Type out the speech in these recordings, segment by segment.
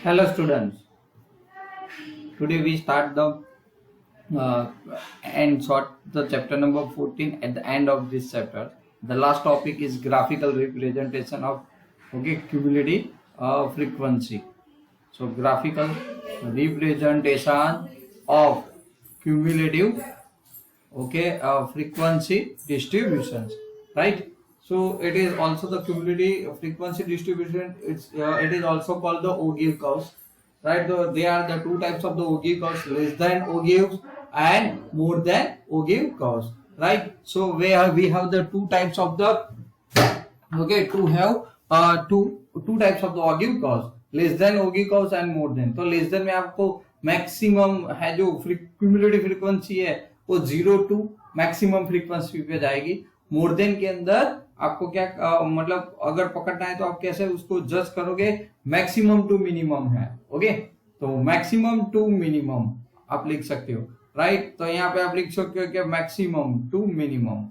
Hello students, today we start the uh, and sort the chapter number 14 at the end of this chapter. The last topic is graphical representation of cumulative frequency. So graphical representation of cumulative frequency distributions, right? So it is also the cumulative frequency distribution. It is also called the Ogive curves, right? They are the two types of the Ogive curves: less than Ogive and more than Ogive curves, right? So we have the two types of the to have two types of the Ogive curves, less than Ogive curves and more than. तो less then में आपको maximum है जो cumulative frequency है वो 0 to maximum frequency पे जाएगी. More than के अंदर आपको क्या मतलब अगर पकड़ना है तो आप कैसे उसको जज करोगे, मैक्सिमम टू मिनिमम है. ओके, तो मैक्सिमम टू मिनिमम आप लिख सकते हो, राइट. तो यहाँ पे आप लिख सकते हो कि मैक्सिमम टू मिनिमम.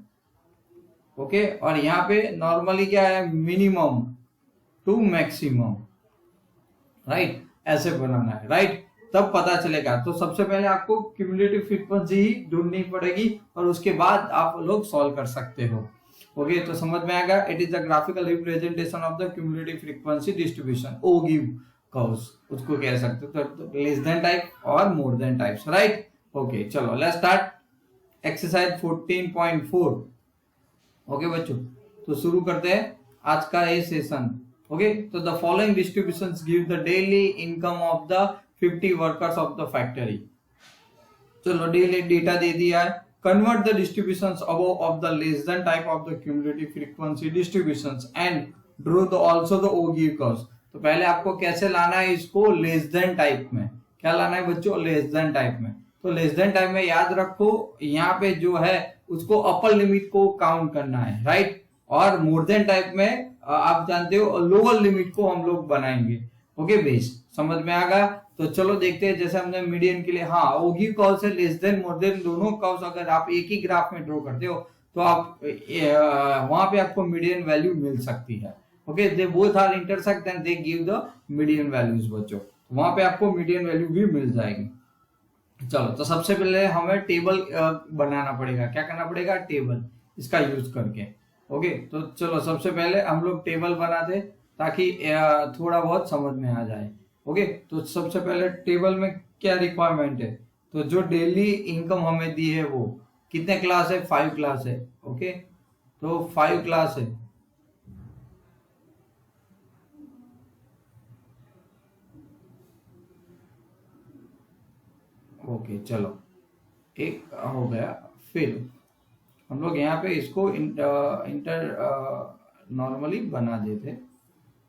ओके, और यहाँ पे नॉर्मली क्या है, मिनिमम टू मैक्सिमम, राइट. ऐसे बनाना है, राइट, तब पता चलेगा. तो सबसे पहले आपको क्यूमुलेटिव फ्रीक्वेंसी ही ढूंढनी पड़ेगी और उसके बाद आप लोग सॉल्व कर सकते हो. ओके, तो समझ में आएगा. It is the graphical representation of the cumulative frequency distribution, ogive curves उसको कह सकते हो. तो लेस देन टाइप और more than types, right. Okay, चलो लेट्स स्टार्ट एक्सरसाइज 14.4. ओके बच्चों, तो शुरू करते हैं आज का ये सेशन. ओके, तो the following distributions give the daily income of the 50 workers of the factory. चलो डेली डेटा दे दिया है. Convert the distributions above of the less than type of the cumulative frequency distributions and draw the also the ogive curves. तो पहले आपको कैसे लाना है इसको, लेस देन टाइप में. क्या लाना है बच्चों, लेस देन टाइप में. तो लेस देन टाइप में याद रखो यहाँ पे जो है उसको अपर लिमिट को काउंट करना है, राइट. और मोर देन टाइप में आप जानते हो लोअर लिमिट को हम लोग बनाएंगे. ओके बेस, समझ में आ गया. तो चलो देखते हैं. जैसे हमने मीडियन के लिए ओगिव कर्व से लेस देन मोर देन दोनों कर्व्स अगर आप एक ही ग्राफ में ड्रॉ करते हो तो आप वहां पे आपको मीडियन वैल्यू मिल सकती है. Okay, they both are intersect and they give the median values बच्चों. वहां पे आपको मीडियन वैल्यू भी मिल जाएगी. चलो, तो सबसे पहले हमें टेबल बनाना पड़ेगा. क्या करना पड़ेगा, टेबल, इसका यूज करके. ओके, तो चलो सबसे पहले हम लोग टेबल बनाते ताकि थोड़ा बहुत समझ में आ जाए. ओके, तो सबसे पहले टेबल में क्या रिक्वायरमेंट है, तो जो डेली इनकम हमें दी है वो कितने क्लास है, 5 क्लास है. ओके, तो 5 क्लास है. ओके, चलो एक हो गया. फिर हम लोग यहाँ पे इसको इंटर नॉर्मली बना देते.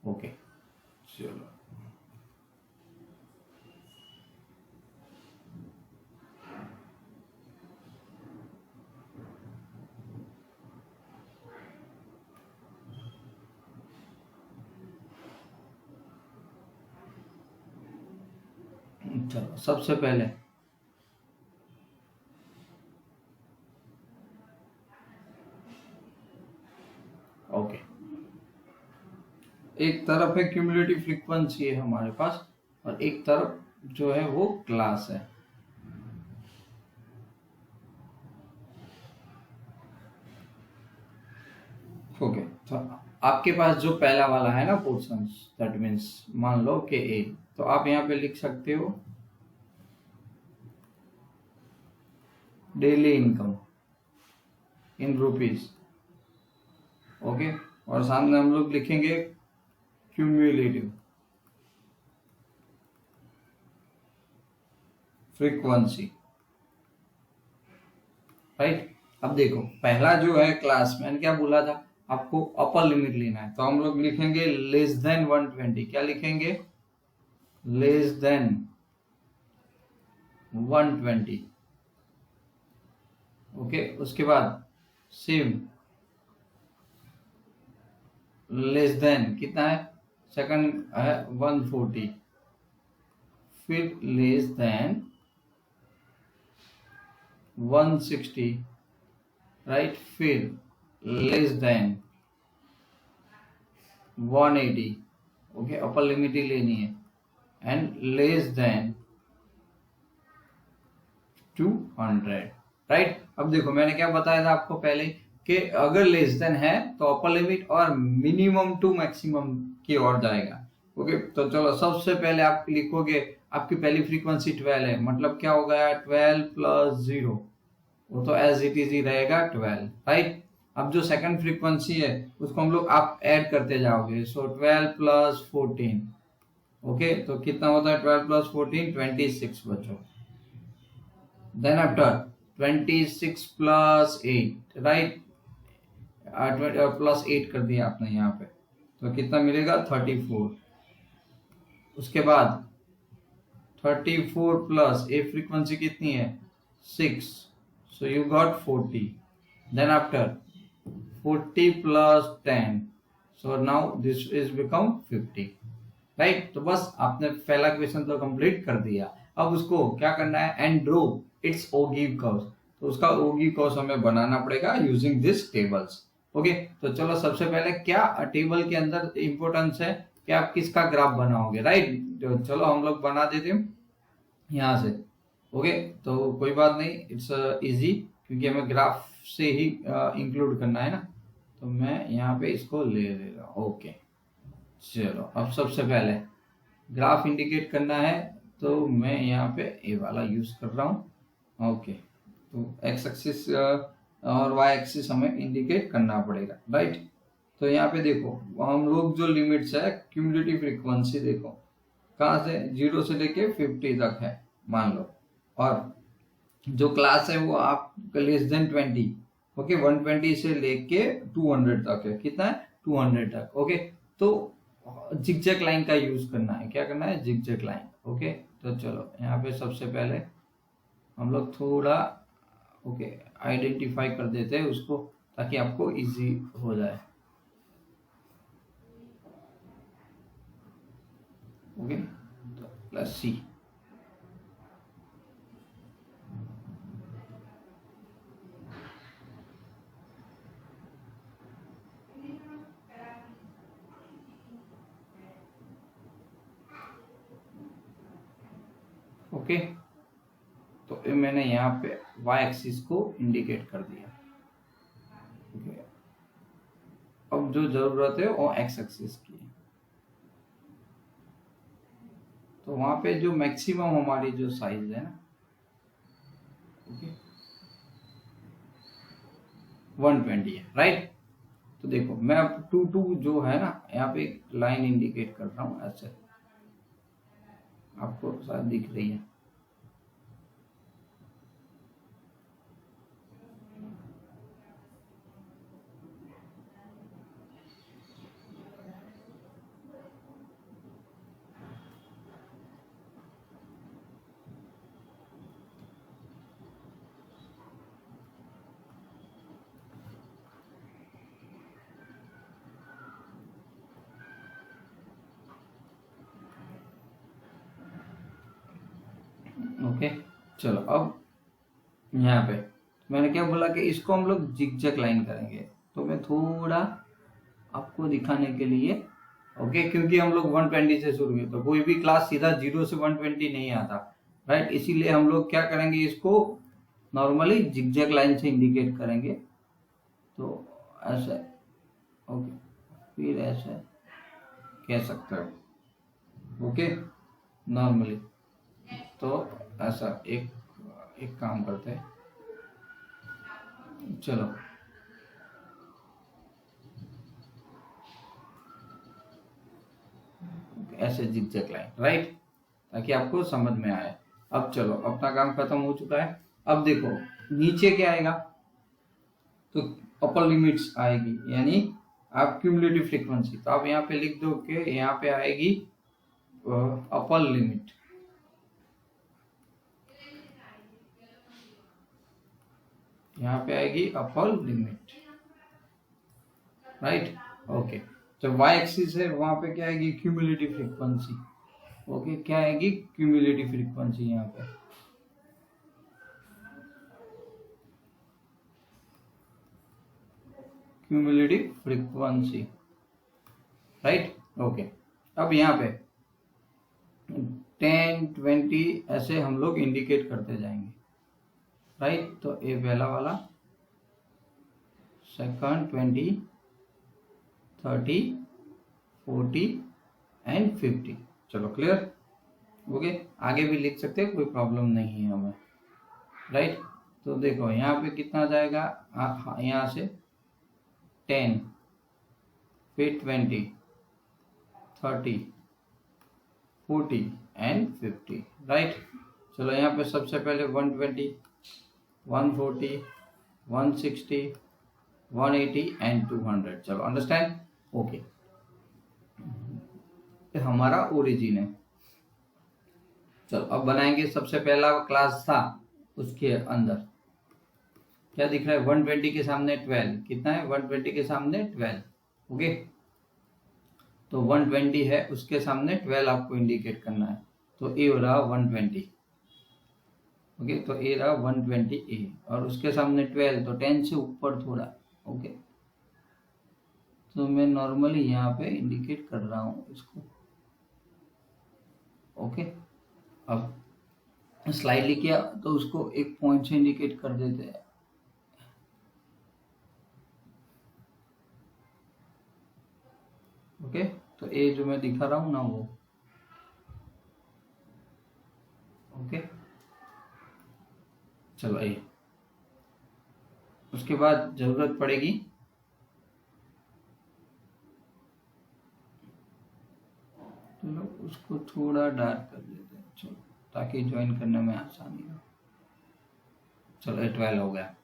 ओके, चलो चलो सबसे पहले ओके, एक तरफ है क्यूमुलेटिव फ्रीक्वेंसी है हमारे पास और एक तरफ जो है वो क्लास है. ओके, तो आपके पास जो पहला वाला है ना पोर्शन, दैट मीन्स मान लो कि ए, तो आप यहाँ पे लिख सकते हो daily income in rupees. Okay, और सामने हम लोग लिखेंगे क्यूमुलेटिव फ्रीक्वेंसी, राइट. अब देखो पहला जो है क्लास, मैंने क्या बोला था आपको अपर लिमिट लेना है. तो हम लोग लिखेंगे लेस देन 120. क्या लिखेंगे, लेस देन 120. ओके, उसके बाद सेम लेस देन कितना है, सेकंड है 140. फिर लेस देन 160, राइट. फिर less than 180. Okay, upper limit ही लेनी है. And less than 200, right. अब देखो मैंने क्या बताया था आपको पहले कि अगर लेस देन है तो अपर लिमिट और मिनिमम टू मैक्सिमम की ओर जाएगा। ओके, तो चलो सबसे पहले आप लिखोगे, आपकी पहली फ्रीक्वेंसी 12 है, मतलब क्या हो गया 12 प्लस 0, वो तो एज इट इज ही रहेगा 12, राइट। अब जो सेकंड फ्रीक्वेंसी है उसको हम लोग आप ऐड करते जाओगे, सो 12 प्लस 14, ओके, तो कितना होता है 12 प्लस 14, 26 बच्चों। Then after 26 plus 8, right, plus 8 कर दिया आपने यहाँ पे, तो कितना मिलेगा 34। उसके बाद 34 प्लस ए फ्रीक्वेंसी कितनी है 6, so you got 40. Then after 40 plus 10, so now this is become 50, right. तो बस आपने पहला क्वेश्चन तो कंप्लीट कर दिया। अब उसको क्या करना है, एंड ड्रॉ इट्स ओगिव कर्व्स, तो उसका ओगिव कर्व्स हमें बनाना पड़ेगा यूजिंग दिस टेबल्स। ओके, तो चलो सबसे पहले क्या टेबल के अंदर इंपॉर्टेंस है कि आप किसका ग्राफ बनाओगे, राइट। तो चलो हम लोग बना देते हैं यहाँ से। ओके, तो कोई बात नहीं, इट्स इजी, क्योंकि हमें ग्राफ से ही इंक्लूड करना है ना, तो मैं यहाँ पे इसको ले रहा हूँ। ओके, चलो अब सबसे पहले ग्राफ इंडिकेट करना है, तो मैं यहाँ पे ए वाला यूज कर रहा हूँ। ओके, तो एक्स एक्सिस और वाई एक्सिस हमें इंडिकेट करना पड़ेगा, राइट। तो यहाँ पे देखो हम लोग जो लिमिट्स है, क्यूमुलेटिव फ्रीक्वेंसी देखो कहाँ से 0 से लेके 50 तक है मान लो, और जो क्लास है वो आप लेस देन 20, ओके, 120 से लेके 200 तक है, कितना है 200 तक। ओके, तो जिगजैग लाइन का यूज करना है, क्या करना है जिगजैग लाइन। ओके, तो चलो यहाँ पे सबसे पहले हम लोग थोड़ा ओके आइडेंटिफाई कर देते हैं उसको, ताकि आपको इजी हो जाए। ओके, तो लेट्स सी। ओके, तो ये मैंने यहाँ पे वाई एक्सिस को इंडिकेट कर दिया। ओके, अब जो जरूरत है वो एक्स एक्सिस की है, तो वहां पे जो मैक्सिमम हमारी जो साइज है ना, ओके 120 है, राइट। तो देखो मैं अब 2 जो है ना यहाँ पे एक लाइन इंडिकेट कर रहा हूँ ऐसे, आपको शायद दिख रही है। ओके, चलो अब यहाँ पे मैंने क्या बोला कि इसको हम लोग जिगजैग लाइन करेंगे, तो मैं थोड़ा आपको दिखाने के लिए, ओके, क्योंकि हम लोग 120 से शुरू हुए, तो कोई भी क्लास सीधा 0 से 120 नहीं आता, राइट। इसीलिए हम लोग क्या करेंगे, इसको नॉर्मली जिगजैग लाइन से इंडिकेट करेंगे, तो ऐसे, ओके, फिर ऐसे कह सकते हो, ओके, नॉर्मली। तो ऐसा एक एक काम करते हैं, चलो ऐसे जिगजैग लाइन, राइट, ताकि आपको समझ में आए। अब चलो अपना काम खत्म हो चुका है। अब देखो नीचे क्या आएगा, तो अपर लिमिट्स आएगी, यानी आप क्यूमुलेटिव फ्रीक्वेंसी, तो आप यहाँ पे लिख दो कि यहाँ पे आएगी अपर लिमिट, यहाँ पे आएगी अपर लिमिट, राइट। ओके, तो वाई एक्सिस है वहां पे क्या आएगी क्यूमुलेटिव फ्रीक्वेंसी, ओके, क्या आएगी क्यूमुलेटिव फ्रीक्वेंसी यहाँ पे, क्यूमुलेटिव फ्रीक्वेंसी, राइट। ओके, अब यहाँ पे 10, 20 ऐसे हम लोग इंडिकेट करते जाएंगे, राइट। तो ये पहला वाला, सेकंड 20, 30, 40 एंड 50। चलो क्लियर, ओके। आगे भी लिख सकते हैं, कोई प्रॉब्लम नहीं है हमें, राइट। तो देखो यहाँ पे कितना जाएगा, यहाँ से 10, फिर 20, 30, 40 एंड 50, राइट। चलो यहाँ पे सबसे पहले 120, 140, 160, 180 एंड 200। चलो अंडरस्टैंड, ओके। हमारा ओरिजिन है। चलो अब बनाएंगे, सबसे पहला क्लास था उसके अंदर क्या दिख रहा है, 120 के सामने 12, कितना है 120 के सामने 12, ओके। तो 120 है, उसके सामने 12 आपको इंडिकेट करना है, तो ए हो रहा 120, ओके। तो ए रहा 120 ए, और उसके सामने 12, तो 10 से ऊपर थोड़ा, ओके। तो मैं नॉर्मली यहाँ पे इंडिकेट कर रहा हूँ इसको, ओके। अब स्लाइडली किया तो उसको एक पॉइंट से इंडिकेट कर देते हैं, ओके। तो ए जो मैं दिखा रहा हूँ ना वो, ओके। चलो ए, उसके बाद जरूरत पड़ेगी चलो उसको थोड़ा डार्क कर देते हैं, चलो ताकि ज्वाइन करने में आसानी हो। चलो 12 हो गया।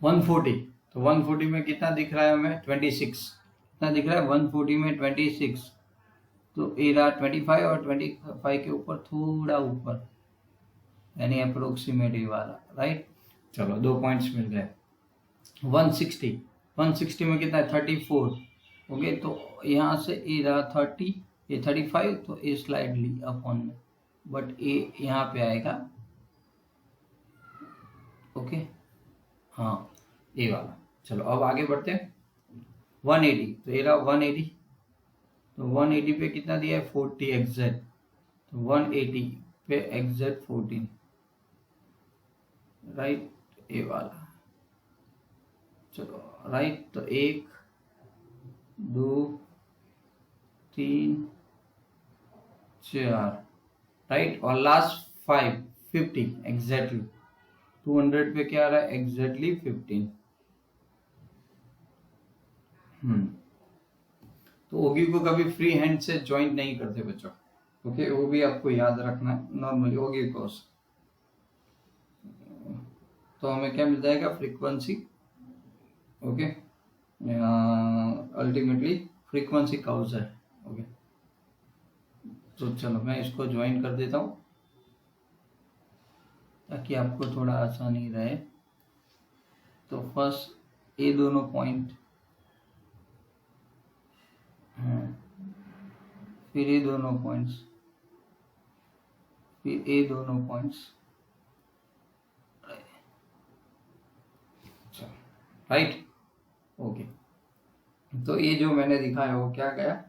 140, तो 140 में कितना दिख रहा है हमें, 26, कितना दिख रहा है 140 में 26, तो ए रहा 25 और 25 के ऊपर थोड़ा ऊपर, यानी अप्रोक्सीमेट ये वाला, राइट। चलो 2 पॉइंट्स मिल गए। 160, 160 में कितना है 34, ओके। तो यहाँ से ए रहा 30, ये 35, तो ए स्लाइडली अपॉन में, बट ए यहाँ पे आएगा, ओके। हाँ ए वाला। चलो अब आगे बढ़ते हैं। 180, तो ये रहा 180, तो 180 पे कितना दिया है 40 एग्जैक्ट, तो 180 पे एग्जैक्ट 14, राइट, ए वाला। चलो राइट, तो 1, 2, 3, 4, राइट, और लास्ट 5, 50 एग्जैक्टली, 200 पे क्या आ रहा है एग्जैक्टली 15। तो ओगी को कभी फ्री हैंड से ज्वाइंट नहीं करते बच्चों, ओके। वो भी आपको याद रखना, नॉर्मली ओगी कोस, तो हमें क्या मिल जाएगा frequency, okay. Ultimately frequency cause है, ओके। तो चलो मैं इसको ज्वाइन कर देता हूँ ताकि आपको थोड़ा आसानी रहे। तो फर्स्ट ये दोनों पॉइंट, फिर ये दोनों पॉइंट्स, फिर ये दोनों पॉइंट्स, राइट, ओके। तो ये जो मैंने दिखाया वो क्या गया,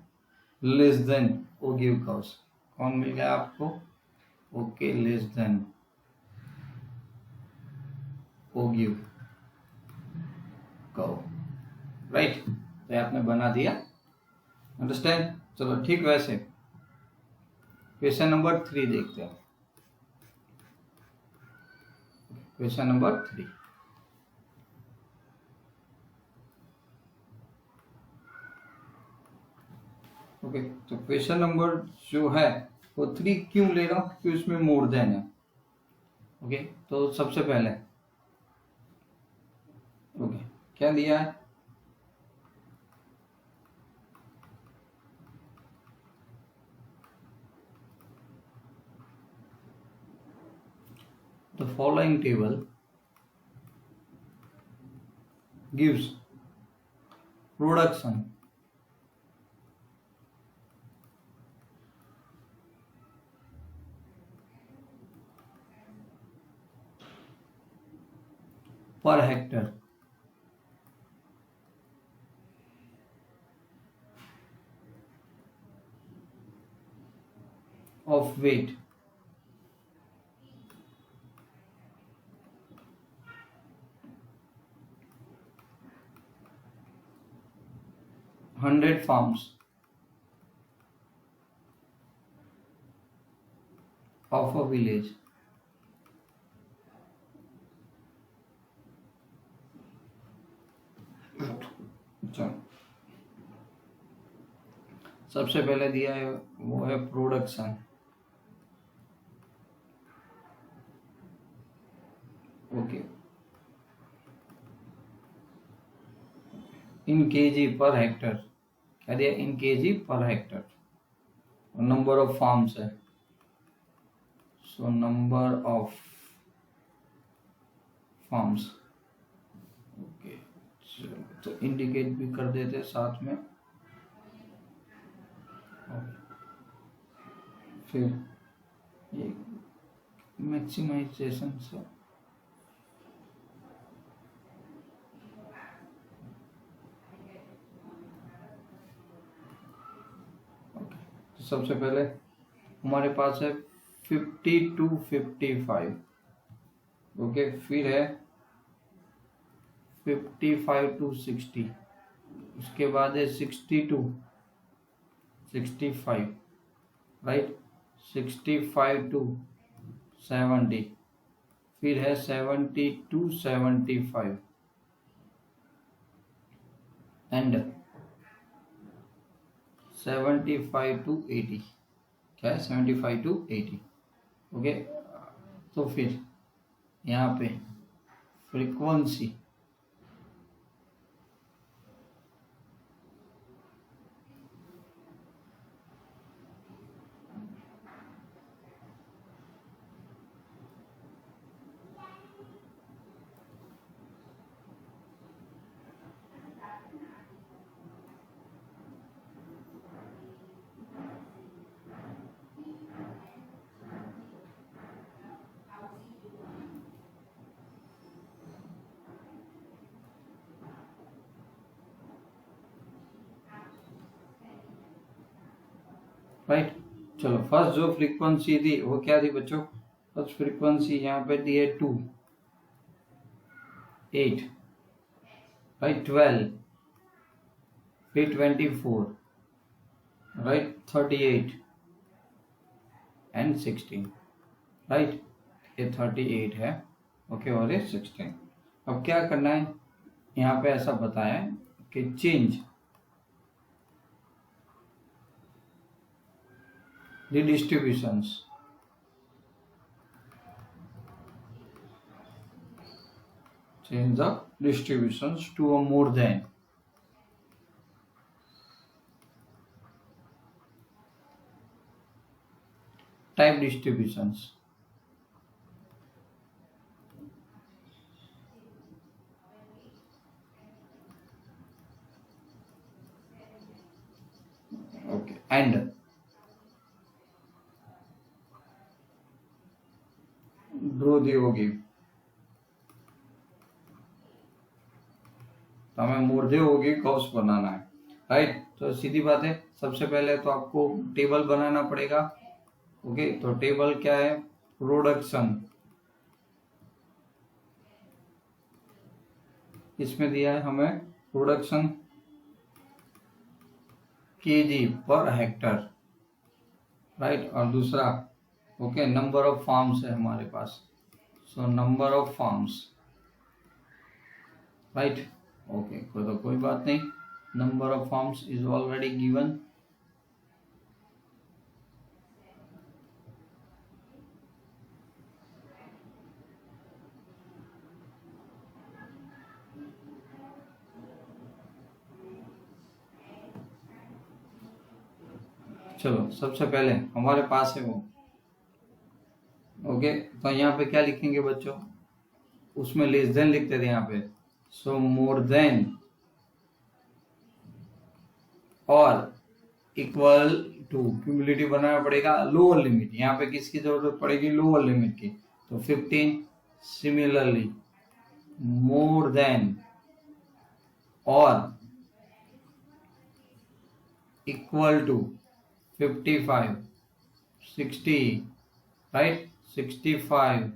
लेस देन ओगिव कर्व्स, कौन मिल गया आपको, okay, less than ogive curve, right. तो आपने बना दिया, अंडरस्टैंड। चलो ठीक, वैसे क्वेश्चन नंबर 3 देखते हैं। Question number 3, okay. तो क्वेश्चन नंबर जो है वो 3 क्यों ले रहा हूँ, क्योंकि उसमें मोर देन है, ओके। तो सबसे पहले, ओके, क्या दिया है, the following table gives production per hectare of weight. Hundred farms of a village. चलो, सबसे पहले दिया है वो है production. Okay, in KG per hectare. क्या दिया? In KG per hectare. Number of farms है, so number of farms. Okay, तो इंडिकेट भी कर देते साथ में. फिर ये मैक्सिमाइजेशन से तो सबसे पहले हमारे पास है 50 to 55. ओके, फिर है 55 to 60. उसके बाद है 60 to 65, राइट. 65 to 70. फिर है 70 to 75 एंड 75 to 80. क्या है? 75 to 80. ओके, तो फिर यहाँ पे फ्रीक्वेंसी राइट. चलो, फर्स्ट जो फ्रीक्वेंसी थी वो क्या थी बच्चों? फर्स्ट फ्रीक्वेंसी यहाँ पे दी है 2, 8, राइट, 12, फिर 24, राइट, 38 एंड 16, राइट. ये 38 है, ओके, और ये 16. अब क्या करना है? यहाँ पे ऐसा बताया है कि change the distributions. Change the distributions to a more than. Type distributions. Okay, and draw दी होगी. तो हमें मूर्धे होगी कौस बनाना है, राइट. तो सीधी बात है, सबसे पहले तो आपको टेबल बनाना पड़ेगा. ओके, तो टेबल क्या है? प्रोडक्शन. इसमें दिया है हमें production KG per hectare, right. और दूसरा ओके, नंबर ऑफ फार्म्स है हमारे पास, so number of farms, right. Okay, तो कोई बात नहीं, number of farms is already given. चलो, सबसे पहले हमारे पास है वो. ओके, तो यहाँ पे क्या लिखेंगे बच्चों? उसमें लेस देन लिखते थे यहाँ पे, सो मोर देन और इक्वल टू. क्यूमुलेटिव बनाना पड़ेगा. लोअर लिमिट, यहाँ पे किसकी जरूरत पड़ेगी? लोअर लिमिट की. तो 15. सिमिलरली मोर देन और equal to 55. 60, right? 65,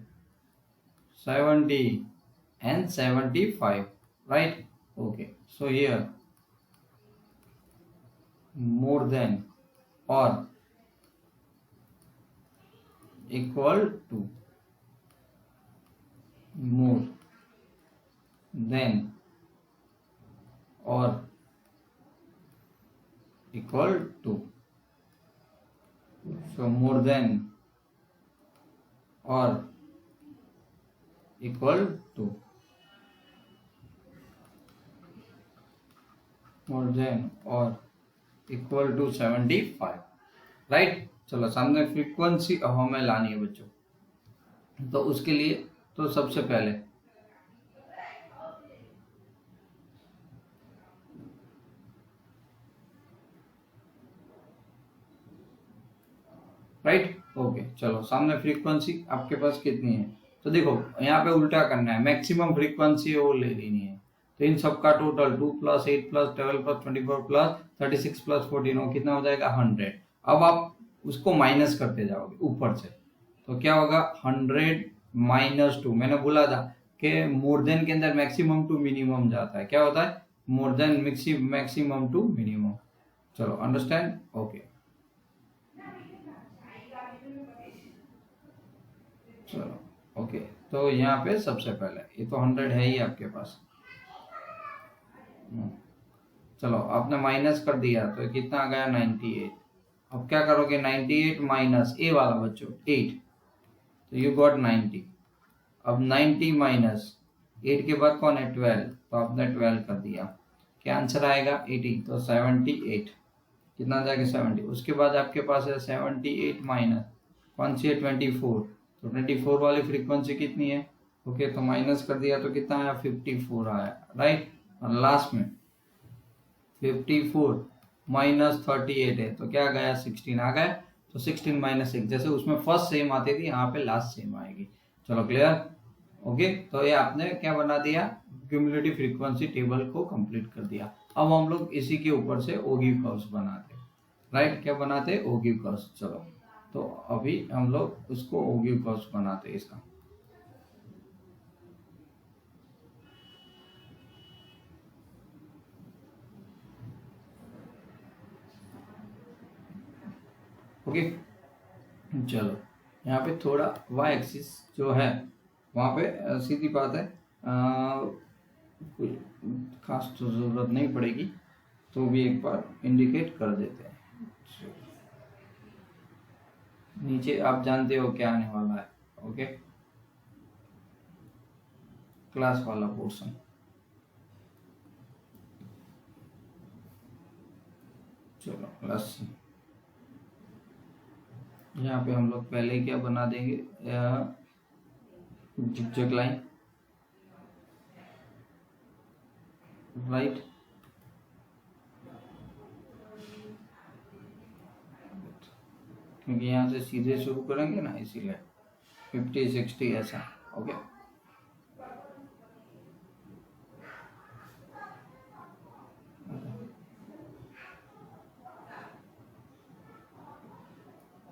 70 and 75, right? Okay, so here more than or equal to, more than or equal to. So more than or equal to, more than or equal to 75, right. चलो सामने frequency अब हमें लानी है बच्चों, तो उसके लिए तो सबसे पहले राइट। ओके, चलो सामने फ्रीक्वेंसी आपके पास कितनी है, तो देखो यहाँ पे उल्टा करना है, मैक्सिमम फ्रीक्वेंसी वो ले लेनी है। तो इन सबका टोटल 2 + 8 + 12 + 24 + 36 + 14 कितना हो जाएगा 100। अब आप उसको माइनस करते जाओगे ऊपर से, तो क्या होगा 100 - 2। मैंने बोला था कि मोर देन के अंदर मैक्सिमम टू मिनिमम जाता है, क्या होता है more than maximum to minimum. चलो अंडरस्टैंड, ओके। चलो ओके, तो यहाँ पे सबसे पहले ये तो 100 है ही आपके पास। चलो आपने माइनस कर दिया तो कितना आ गया 98। अब क्या करोगे 98 माइनस ए वाला बच्चों 8, तो यू गॉट 90। अब 90 माइनस 8 के बाद कौन है 12, तो आपने 12 कर दिया, क्या आंसर आएगा 80, तो 78 कितना आ जाएगा 70। उसके बाद आपके पास है 78 माइनस कौन सी है 24, तो 24 वाली फ्रीक्वेंसी कितनी है, ओके तो माइनस कर दिया तो कितना आया 54 आया, राइट। और लास्ट में 54 माइनस 38 है, तो क्या गया 16 आ गया। तो 16 माइनस 1, जैसे उसमें फर्स्ट सेम आती थी यहाँ पे लास्ट सेम आएगी। चलो क्लियर, ओके। तो ये आपने क्या बना दिया, क्यूमुलेटिव फ्रीक्वेंसी टेबल को कंप्लीट कर दिया। अब हम लोग इसी के ऊपर से ओगिव कर्व्स बनाते, राइट। क्या बनाते ओगिव कर्व्स। चलो तो अभी हम लोग उसको ओगिव कर्व्स बनाते इसका। ओके चलो यहाँ पे थोड़ा वाई एक्सिस जो है वहाँ पे सीधी बात है, कोई खास तो ज़रूरत नहीं पड़ेगी, तो भी एक बार इंडिकेट कर देते हैं। नीचे आप जानते हो क्या आने वाला है, ओके क्लास वाला पोर्शन। चलो क्लास यहाँ पे हम लोग पहले क्या बना देंगे, जिगजैग लाइन, राइट। क्योंकि यहाँ से सीधे शुरू करेंगे ना, इसीलिए 50 60 ऐसा, ओके।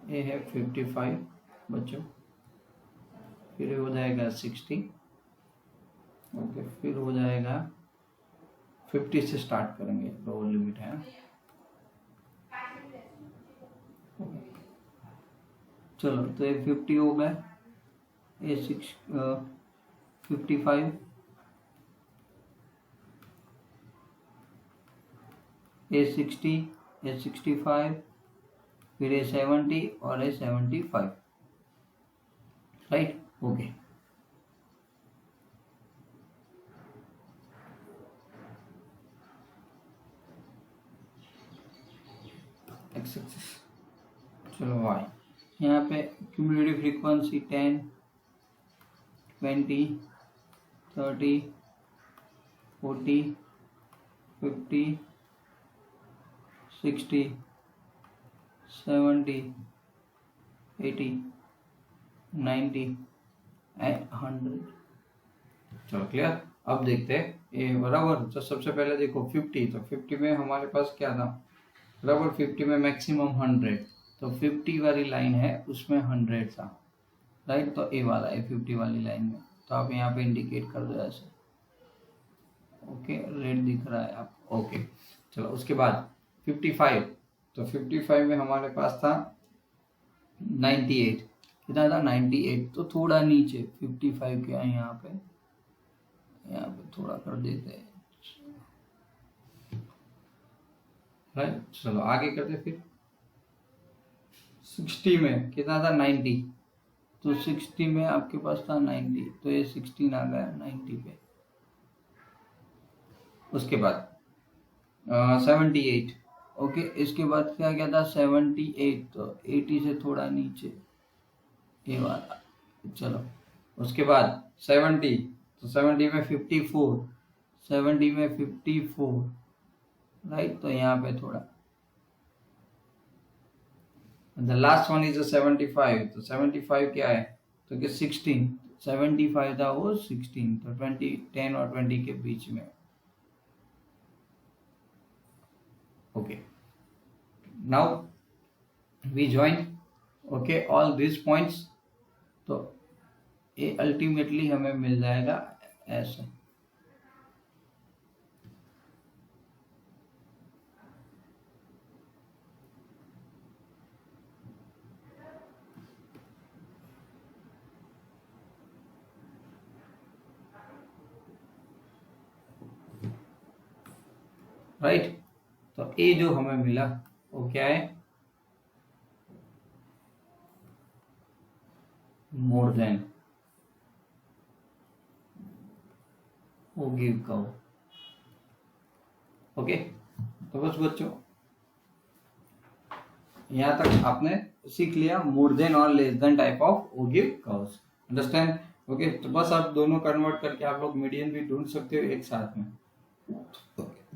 ये है 55 बच्चों, फिर हो जाएगा 60, ओके फिर हो जाएगा 50 से स्टार्ट करेंगे, लोअर लिमिट है। चलो तो ये 50 हो गया, ये 55, ये 60, ये 65, फिर ये 70 और ये 75, राइट ओके। एक्स एक्सिस, चलो वाई यहाँ पे क्यूमुलेटिव फ्रीक्वेंसी 10 20 30 40 50 60 70 80 90 एंड 100। चलो क्लियर। अब देखते हैं ये बराबर, तो सबसे पहले देखो 50, तो 50 में हमारे पास क्या था बराबर, 50 में मैक्सिमम 100, तो 50 वाली लाइन है उसमें 100 था, राइट। तो ए वाला है 50 वाली लाइन में, तो आप यहाँ पे इंडिकेट कर दो ऐसे, ओके, रेड दिख रहा है आपको, ओके। चलो उसके बाद 55, तो 55 में हमारे पास था 98, कितना था 98, तो थोड़ा नीचे 55 के यहाँ पे थोड़ा कर देते हैं, राइट। चलो आगे करते फिर 60 में कितना था 90, तो 60 में आपके पास था 90, तो ये 16 आ गया 90 पे। उसके बाद 78, ओके। इसके बाद क्या था 78, तो 80 से थोड़ा नीचे ये वाला, चलो। उसके बाद 70, तो 70 में 54, 70 में 54, राइट। तो यहाँ पे थोड़ा, द लास्ट वन इज 75, तो 75 क्या है, तो कि 16, 75 था वो 16, तो 10 और 20 के बीच में, okay. Now we join, okay, all these points, तो ये अल्टीमेटली हमें मिल जाएगा ऐसे, राइट। तो ये जो हमें मिला वो क्या है, more than ogive curve, okay. तो बस बच्चों यहाँ तक आपने सीख लिया मोर देन और less than type of ogive curves, understand, okay. तो बस आप दोनों कन्वर्ट करके आप लोग मीडियन भी ढूंढ सकते हो एक साथ में।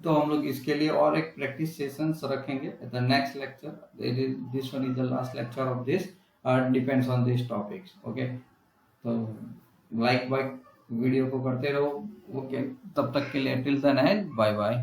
तो हम लोग इसके लिए और एक प्रैक्टिस सेशंस रखेंगे the next lecture, this one is the last lecture of this, depends on this topics, okay. तो लाइक वीडियो को करते रहो, ओके। तब तक के लिए टिल देन बाय बाय।